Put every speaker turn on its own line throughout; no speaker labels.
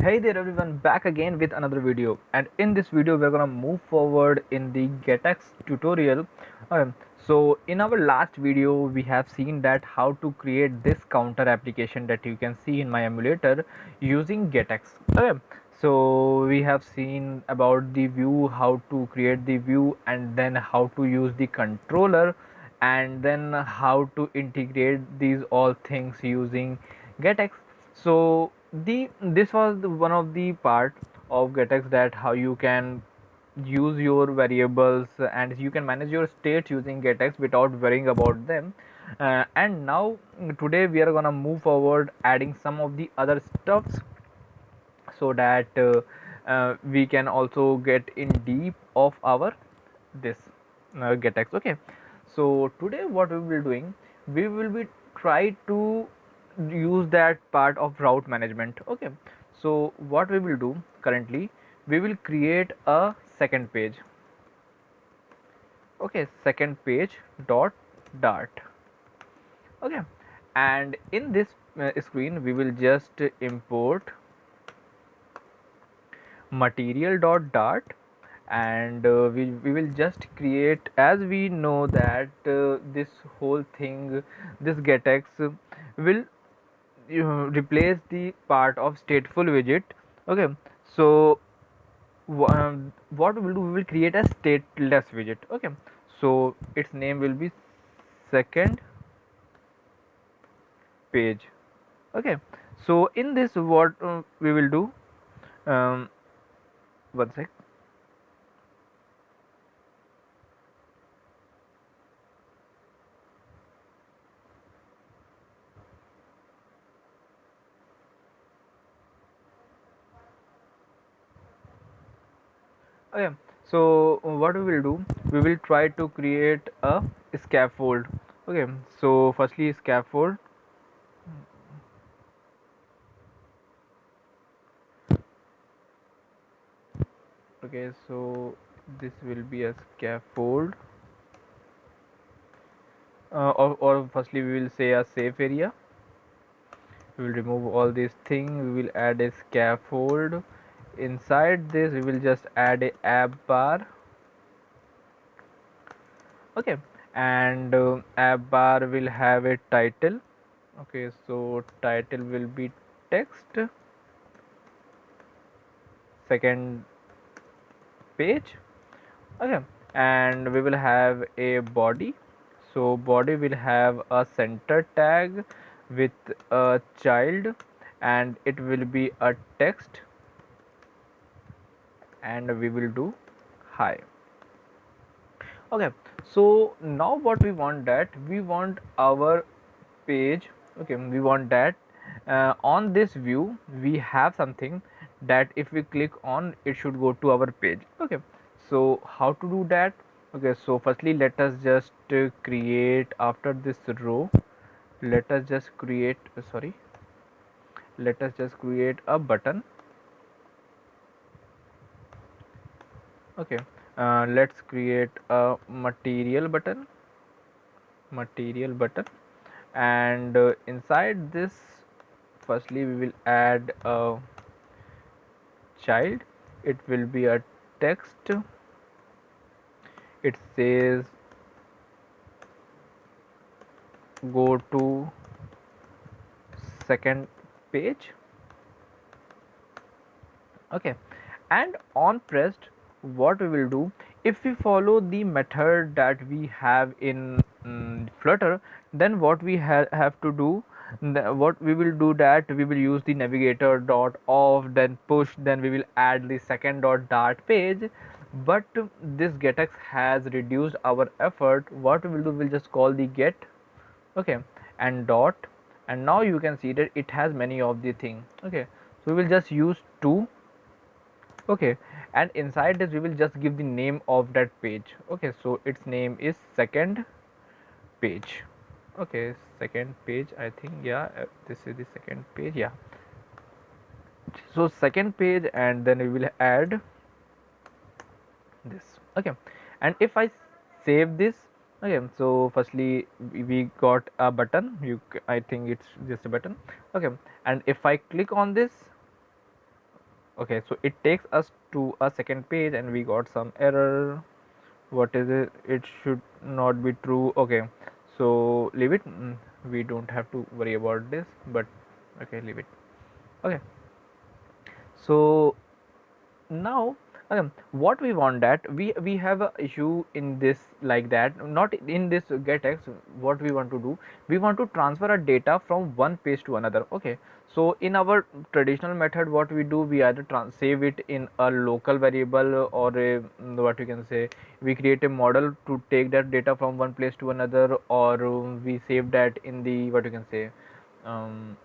Hey there everyone, back again with another video, and in this video we're gonna move forward in the GetX tutorial. So in our last video we have seen that how to create this counter application that you can see in my emulator using GetX. So we have seen about the view, how to create the view, and then how to use the controller, and then how to integrate these all things using GetX. So this was one of the part of GetX, that how you can use your variables and you can manage your state using GetX without worrying about them. And now today we are gonna move forward adding some of the other stuffs, so that we can also get in deep of our this GetX. Okay, so today what we will be doing, we will be try to use that part of route management. Okay, so what we will do currently, we will create a second page. Okay, second page dot dart. Okay, and in this screen we will just import material dot dart, and we will just create, as we know that this whole thing, this getx will replace the part of stateful widget. Okay, so what we will do, we will create a stateless widget. Okay, so its name will be second page. Okay, so in this what we will do, um, one sec. Okay, so what we will do, we will try to create a scaffold. Okay, so firstly scaffold. Okay, so this will be a scaffold, or firstly we will say a safe area. We will remove all these things, we will add a scaffold. Inside this we will just add a app bar. Okay, and app bar will have a title. Okay, so title will be text, second page. Okay, and we will have a body. So body will have a center tag with a child, and it will be a text, and we will do hi. Okay, so now what we want, that we want our page. Okay, we want that on this view we have something that if we click on, it should go to our page. Okay, so how to do that? Okay, so firstly let us just create, after this row, let us just create sorry, let us just create a button. Okay, let's create a material button, and inside this, firstly we will add a child. It will be a text. It says go to second page. Okay, and on pressed, what we will do, if we follow the method that we have in flutter, then what we have to do, what we will do, that we will use the navigator dot off, then push, then we will add the second dot dart page. But this getx has reduced our effort. What we will do, we'll just call the get. Okay, and dot, and now you can see that it has many of the thing. Okay, so we will just use two. Okay, and inside this we will just give the name of that page. Okay, so its name is second page. Okay, second page, I think. Yeah, this is the second page. Yeah, so second page, and then we will add this. Okay, and if I save this, okay, so firstly we got a button. I think it's just a button. Okay, and if I click on this, Okay, so it takes us to a second page and we got some error. What is it? It should not be true. Okay, so leave it. We don't have to worry about this, but okay, leave it. Okay, so now what we want, that we have a issue in this, like that, not in this getx. What we want to do, we want to transfer our data from one page to another. Okay, so in our traditional method, what we do, we either save it in a local variable, or a, what you can say, we create a model to take that data from one place to another, or we save that in the, what you can say, um,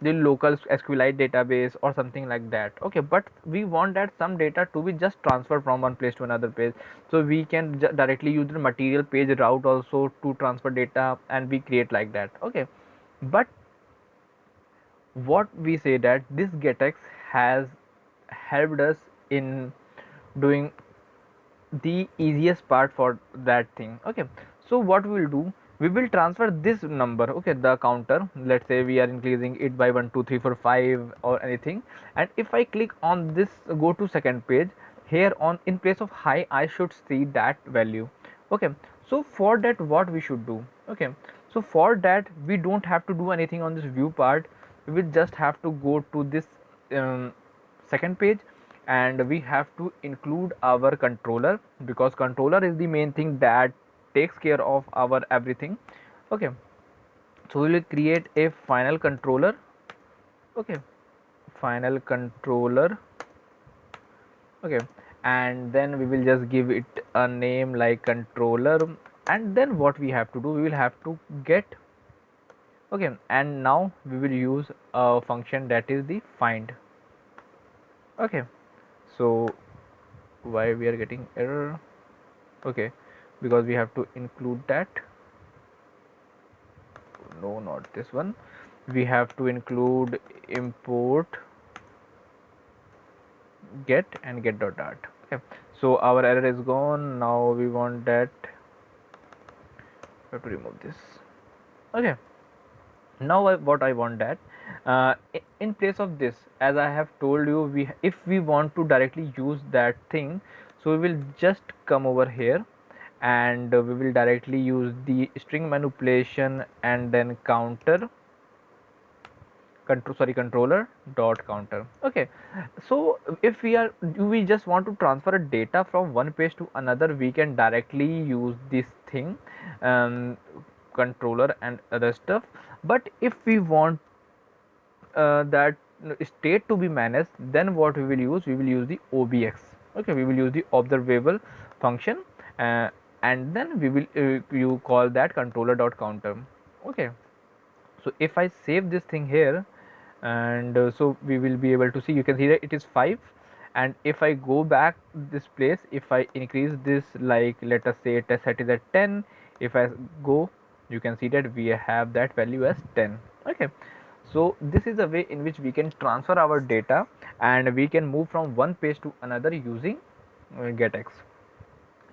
the local SQLite database or something like that. Okay, but we want that some data to be just transferred from one place to another page, so we can directly use the material page route also to transfer data, and we create like that. Okay, but what we say, that this getx has helped us in doing the easiest part for that thing. Okay, so what we will do, we will transfer this number, okay, the counter, let's say we are increasing it by 1 2 3 4 5 or anything, and if I click on this, go to second page, here on, in place of high, I should see that value. Okay, so for that, what we should do, okay, so for that, we don't have to do anything on this view part. We will just have to go to this second page, and we have to include our controller, because controller is the main thing that takes care of our everything. Okay, so we will create a final controller. Okay, final controller. Okay, and then we will just give it a name like controller, and then what we have to do, we will have to get. Okay, and now we will use a function, that is the find. Okay, so why we are getting error? Okay, because we have to include that. No, not this one. We have to include import get and get dot dart. Okay, so our error is gone. Now we want that. We have to remove this. Okay, now what I want, that in place of this, as I have told you, we, if we want to directly use that thing, so we will just come over here, and we will directly use the string manipulation, and then counter controller dot counter. Okay, so if we just want to transfer data from one page to another, we can directly use this thing, um, controller and other stuff. But if we want that state to be managed, then what we will use, we will use the obx. Okay, we will use the observable function, uh, and then we will you call that controller dot counter. Okay, so if I save this thing here, and so we will be able to see, you can see that it is 5. And if I go back this place, if I increase this, like let us say test set is at 10, if I go, you can see that we have that value as 10. Okay, so this is a way in which we can transfer our data, and we can move from one page to another using getx.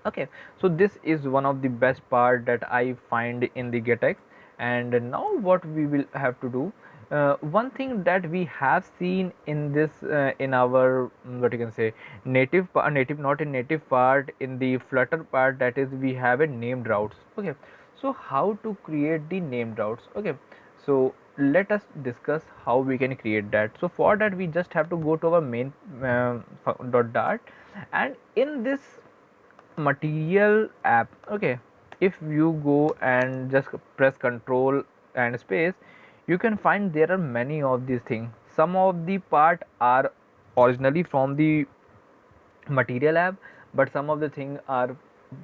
Okay, so this is one of the best part that I find in the getx. And now what we will have to do, one thing that we have seen in this in our what you can say, native, not in native part, in the flutter part, that is we have a named routes. Okay, so how to create the named routes? Okay, so let us discuss how we can create that. So for that, we just have to go to our main dart, and in this material app. Okay, if you go and just press control and space, you can find there are many of these things. Some of the part are originally from the material app, but some of the things are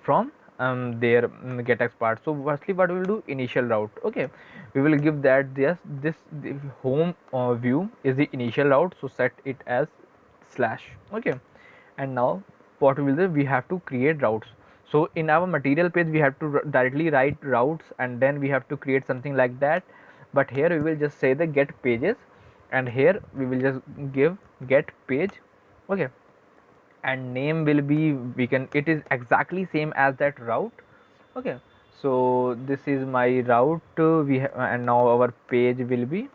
from their getx part. So firstly, what we will do, initial route. Okay, we will give that this the home view is the initial route, so set it as slash. Okay, and now what we will do, we have to create routes. So in our material page, we have to directly write routes, and then we have to create something like that. But here we will just say the get pages, and here we will just give get page. Okay, and name will be, we can, it is exactly same as that route. Okay, so this is my route, we and now our page will be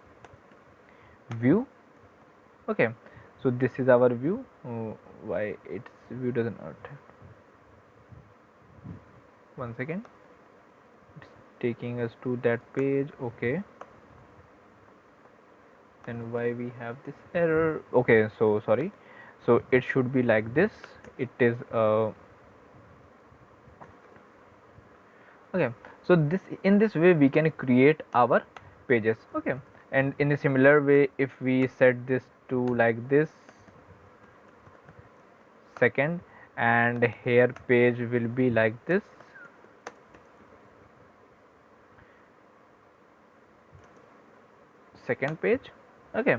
view. Okay, So this is our view. Why its view does not have? One second, it's taking us to that page. Okay, then why we have this error? Okay, so sorry. So it should be like this. It is okay. So this, in this way we can create our pages. Okay, and in a similar way, if we set this to like this, second, and here page will be like this, second page. Okay,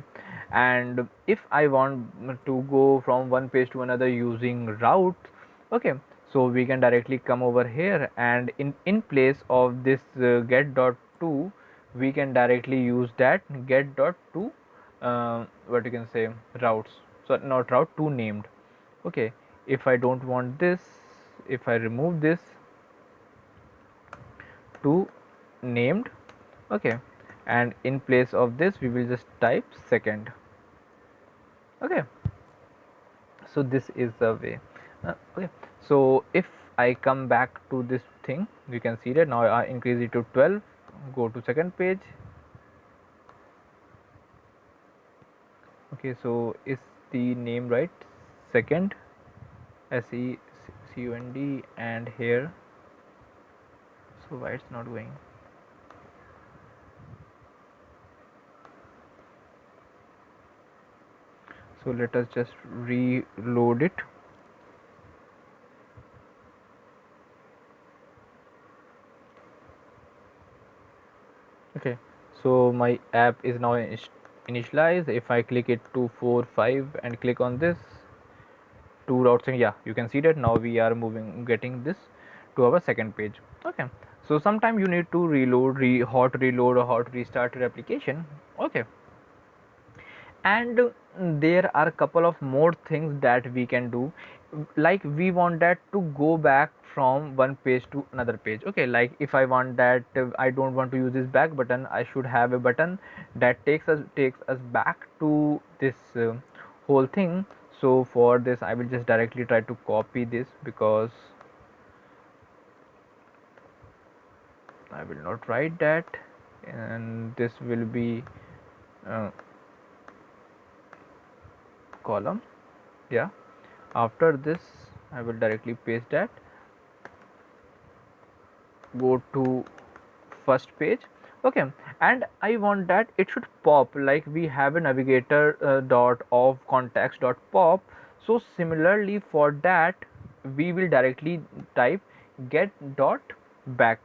and if I want to go from one page to another using route, okay, so we can directly come over here, and in place of this get dot to, we can directly use that get dot to, what you can say, routes. So not route to named. Okay, if I don't want this, if I remove this to named, okay, and in place of this we will just type second. Okay, so this is the way. Okay, so if I come back to this thing, you can see that now I increase it to 12. Go to second page. Okay, so is the name right? Second, SECUND, and here, so why it's not going? So let us just reload it. Okay, so my app is now initialized. If I click it 2 4 5 and click on this two routes, and yeah, you can see that now we are moving, getting this to our second page. Okay, so sometime you need to reload, hot reload or hot restart your application. Okay, and there are a couple of more things that we can do, like we want that to go back from one page to another page. Okay, like if I want that, I don't want to use this back button, I should have a button that takes us back to this whole thing. So for this I will just directly try to copy this, because I will not write that, and this will be uh, column. Yeah, after this I will directly paste that, go to first page. Okay, and I want that it should pop, like we have a navigator dot of contacts dot pop. So similarly for that we will directly type get dot back.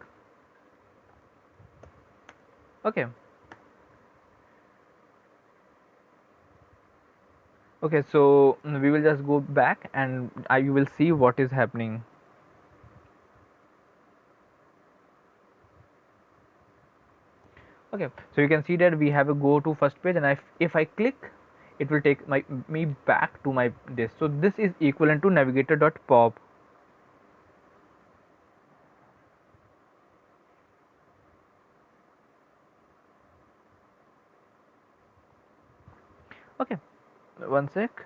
Okay, okay, so we will just go back, and you will see what is happening. Okay, so you can see that we have a go to first page, and if I click, it will take me back to my this. So this is equivalent to navigator dot pop. Okay, one sec.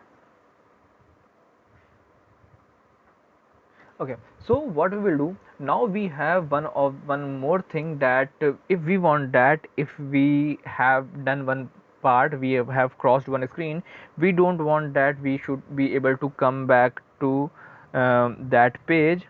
Okay, so what we will do now, we have one more thing, that if we want that, if we have done one part, we have crossed one screen, we don't want that, we should be able to come back to that page.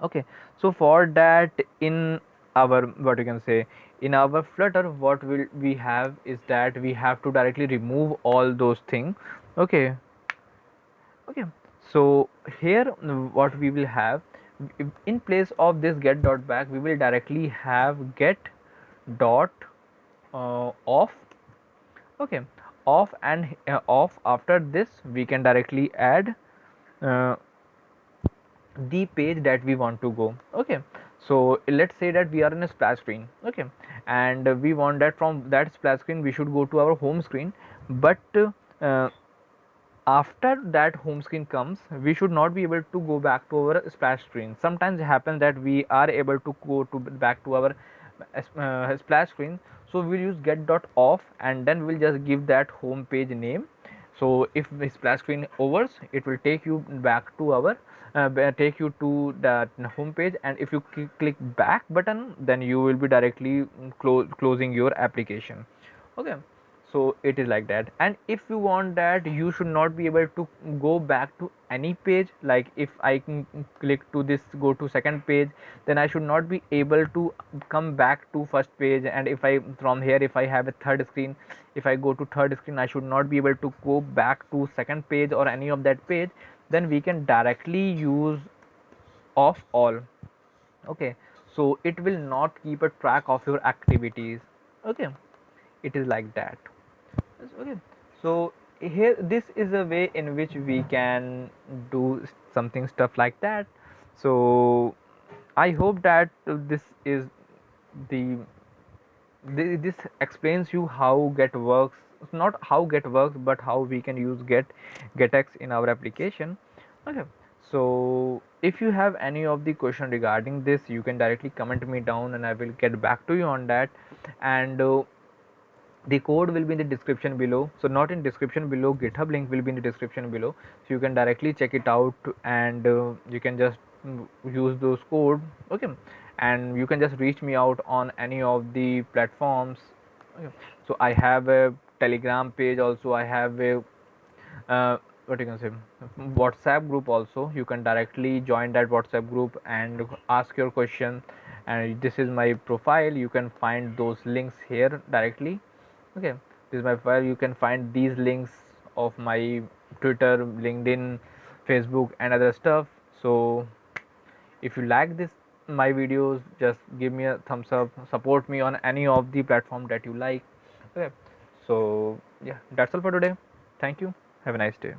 Okay, so for that, in our, what you can say, in our Flutter, what will we have is that we have to directly remove all those things. Okay, okay, so here what we will have, in place of this get dot back, we will directly have get dot off. Okay, off, and off, after this we can directly add uh, the page that we want to go. Okay, so let's say that we are in a splash screen. Okay, and we want that from that splash screen we should go to our home screen, but uh, after that home screen comes, we should not be able to go back to our splash screen. Sometimes it happens that we are able to go to back to our splash screen, so we'll use get.off, and then we'll just give that home page name. So if the splash screen overs, it will take you back to our take you to that home page, and if you click back button, then you will be directly closing your application. Okay, so it is like that. And if you want that you should not be able to go back to any page, like if I can click to this, go to second page, then I should not be able to come back to first page. And if I from here, if I have a third screen, if I go to third screen, I should not be able to go back to second page or any of that page. Then we can directly use off all. Okay, so it will not keep a track of your activities. Okay, it is like that. Okay, so here this is a way in which we can do something stuff like that. So I hope that this is the this explains you how get works, not how get works but how we can use getx in our application. Okay, so if you have any of the question regarding this, you can directly comment me down and I will get back to you on that. And the code will be in the description below, so not in description below, github link will be in the description below, so you can directly check it out. And you can just use those code. Okay, and you can just reach me out on any of the platforms. Okay. So I have a telegram page also, I have a what you can say, WhatsApp group also. You can directly join that WhatsApp group and ask your question, and this is my profile, you can find those links here directly. Okay, this is my file, you can find these links of my Twitter, LinkedIn, Facebook and other stuff. So if you like this my videos, just give me a thumbs up, support me on any of the platform that you like. Okay, so yeah, that's all for today. Thank you, have a nice day.